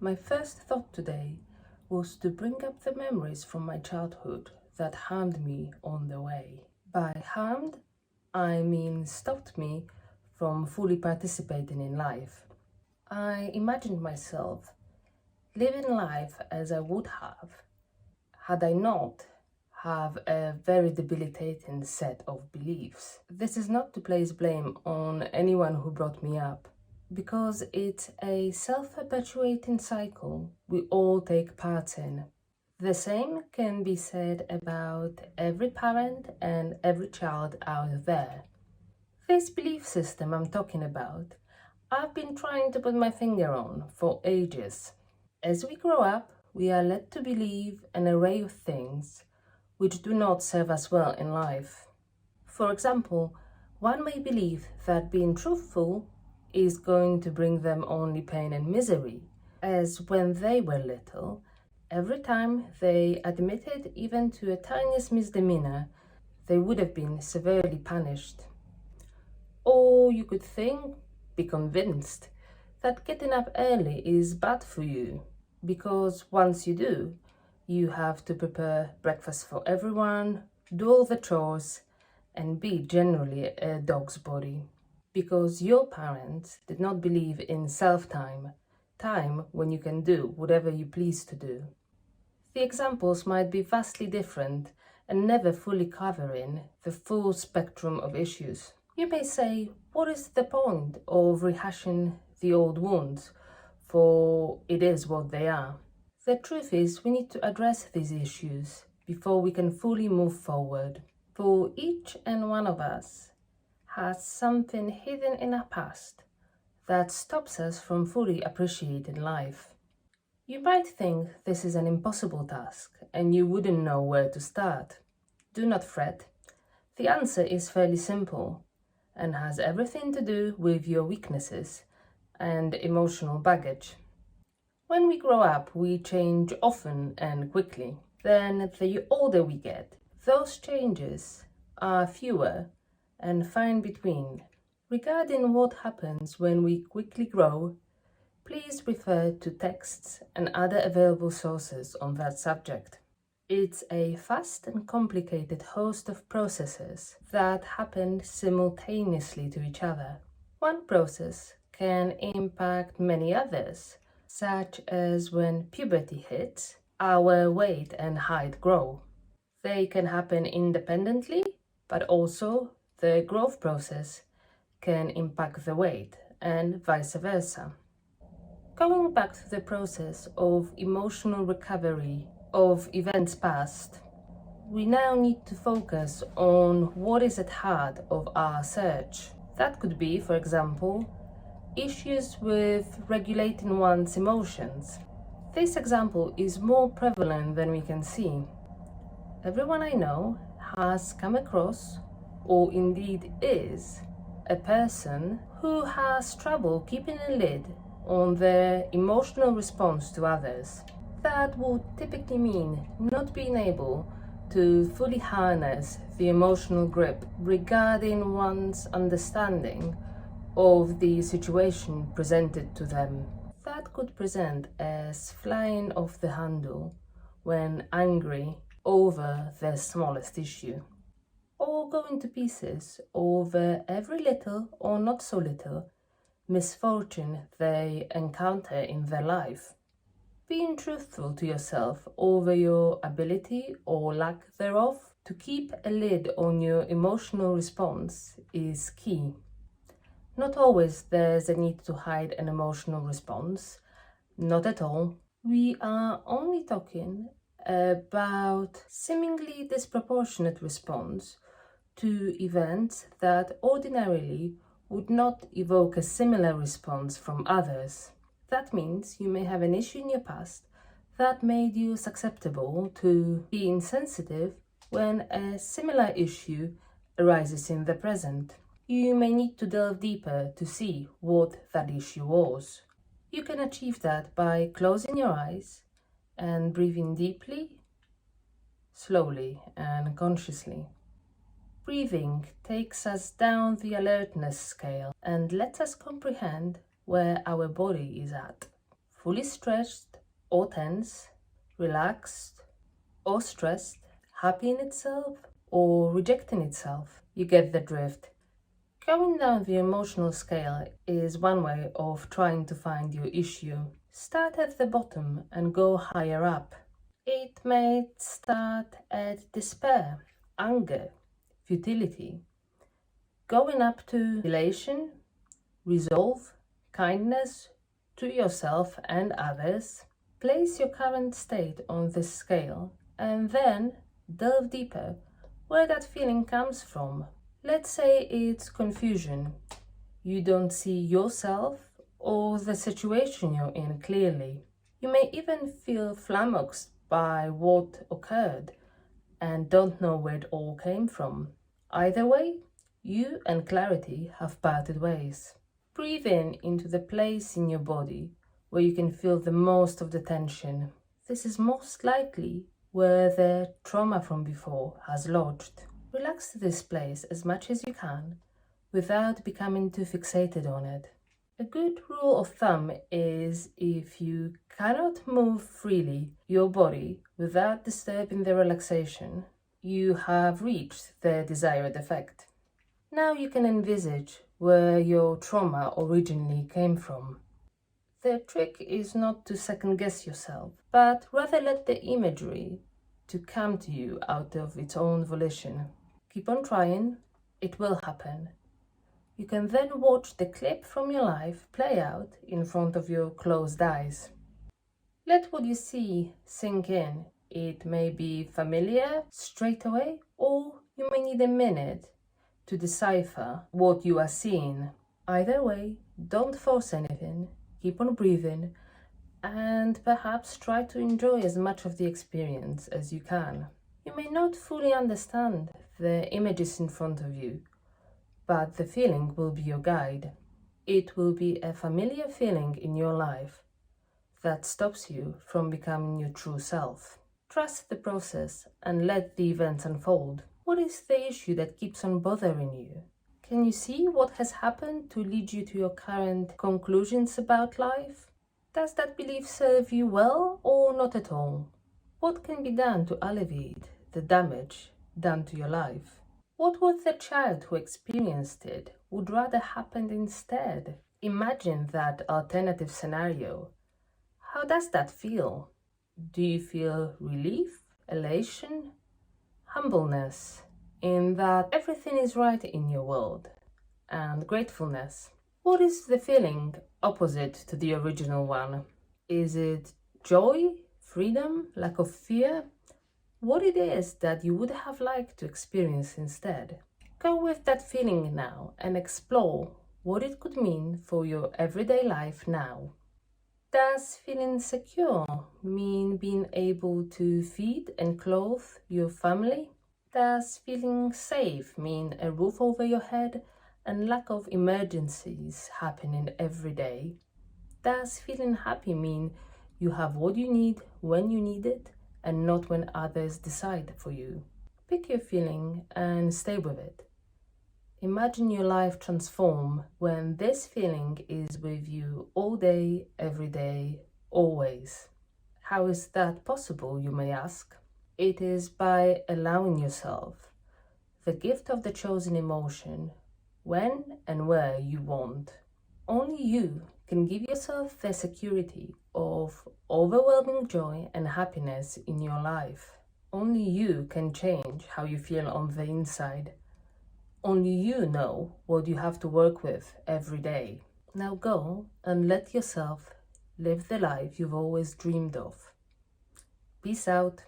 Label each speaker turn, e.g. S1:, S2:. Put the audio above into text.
S1: My first thought today was to bring up the memories from my childhood that harmed me on the way. By harmed, I mean stopped me from fully participating in life. I imagined myself living life as I would have had I not have a very debilitating set of beliefs. This is not to place blame on anyone who brought me up, because it's a self-perpetuating cycle we all take part in. The same can be said about every parent and every child out there. This belief system I'm talking about, I've been trying to put my finger on for ages. As we grow up, we are led to believe an array of things which do not serve us well in life. For example, one may believe that being truthful is going to bring them only pain and misery, as when they were little, every time they admitted even to a tiniest misdemeanor, they would have been severely punished. Or you could be convinced, that getting up early is bad for you, because once you do, you have to prepare breakfast for everyone, do all the chores, and be generally a dog's body. Because your parents did not believe in self-time, time when you can do whatever you please to do. The examples might be vastly different and never fully covering the full spectrum of issues. You may say, what is the point of rehashing the old wounds, for it is what they are. The truth is, we need to address these issues before we can fully move forward. For each and one of us has something hidden in our past that stops us from fully appreciating life. You might think this is an impossible task and you wouldn't know where to start. Do not fret. The answer is fairly simple and has everything to do with your weaknesses and emotional baggage. When we grow up, we change often and quickly. Then, the older we get, those changes are fewer and fine between. Regarding what happens when we quickly grow, please refer to texts and other available sources on that subject. It's a fast and complicated host of processes that happen simultaneously to each other. One process can impact many others, such as when puberty hits, our weight and height grow. They can happen independently, but also the growth process can impact the weight and vice versa. Going back to the process of emotional recovery of events past, we now need to focus on what is at heart of our search. That could be, for example, issues with regulating one's emotions. This example is more prevalent than we can see. Everyone I know has come across, or indeed is, a person who has trouble keeping a lid on their emotional response to others. That would typically mean not being able to fully harness the emotional grip regarding one's understanding of the situation presented to them. That could present as flying off the handle when angry over their smallest issue, or going to pieces over every little or not so little misfortune they encounter in their life. Being truthful to yourself over your ability or lack thereof to keep a lid on your emotional response is key. Not always there's a need to hide an emotional response, not at all. We are only talking about seemingly disproportionate response to events that ordinarily would not evoke a similar response from others. That means you may have an issue in your past that made you susceptible to being sensitive when a similar issue arises in the present. You may need to delve deeper to see what that issue was. You can achieve that by closing your eyes and breathing deeply, slowly and consciously. Breathing takes us down the alertness scale and lets us comprehend where our body is at. fully stretched or tense, relaxed or stressed, happy in itself or rejecting itself. You get the drift. Going down the emotional scale is one way of trying to find your issue. Start at the bottom and go higher up. It may start at despair, anger, futility, going up to elation, resolve, kindness to yourself and others. Place your current state on this scale and then delve deeper where that feeling comes from. Let's say it's confusion. You don't see yourself or the situation you're in clearly. You may even feel flummoxed by what occurred and don't know where it all came from. Either way, you and clarity have parted ways. Breathe in into the place in your body where you can feel the most of the tension. This is most likely where the trauma from before has lodged. Relax this place as much as you can without becoming too fixated on it. A good rule of thumb is if you cannot move freely your body without disturbing the relaxation, you have reached the desired effect. Now you can envisage where your trauma originally came from. The trick is not to second-guess yourself, but rather let the imagery to come to you out of its own volition. Keep on trying, it will happen. You can then watch the clip from your life play out in front of your closed eyes. Let what you see sink in. It may be familiar straight away, or you may need a minute to decipher what you are seeing. Either way, don't force anything, keep on breathing, and perhaps try to enjoy as much of the experience as you can. You may not fully understand the images in front of you, but the feeling will be your guide. It will be a familiar feeling in your life that stops you from becoming your true self. Trust the process and let the events unfold. What is the issue that keeps on bothering you? Can you see what has happened to lead you to your current conclusions about life? Does that belief serve you well or not at all? What can be done to alleviate the damage done to your life? What would the child who experienced it would rather happen instead? Imagine that alternative scenario. How does that feel? Do you feel relief, elation, humbleness in that everything is right in your world, and gratefulness? What is the feeling opposite to the original one? Is it joy, freedom, lack of fear? What it is that you would have liked to experience instead? Go with that feeling now and explore what it could mean for your everyday life now. Does feeling secure mean being able to feed and clothe your family? Does feeling safe mean a roof over your head and lack of emergencies happening every day? Does feeling happy mean you have what you need when you need it and not when others decide for you? Pick your feeling and stay with it. Imagine your life transform when this feeling is with you all day, every day, always. How is that possible, you may ask? It is by allowing yourself the gift of the chosen emotion when and where you want. Only you can give yourself the security of overwhelming joy and happiness in your life. Only you can change how you feel on the inside. Only you know what you have to work with every day. Now go and let yourself live the life you've always dreamed of. Peace out.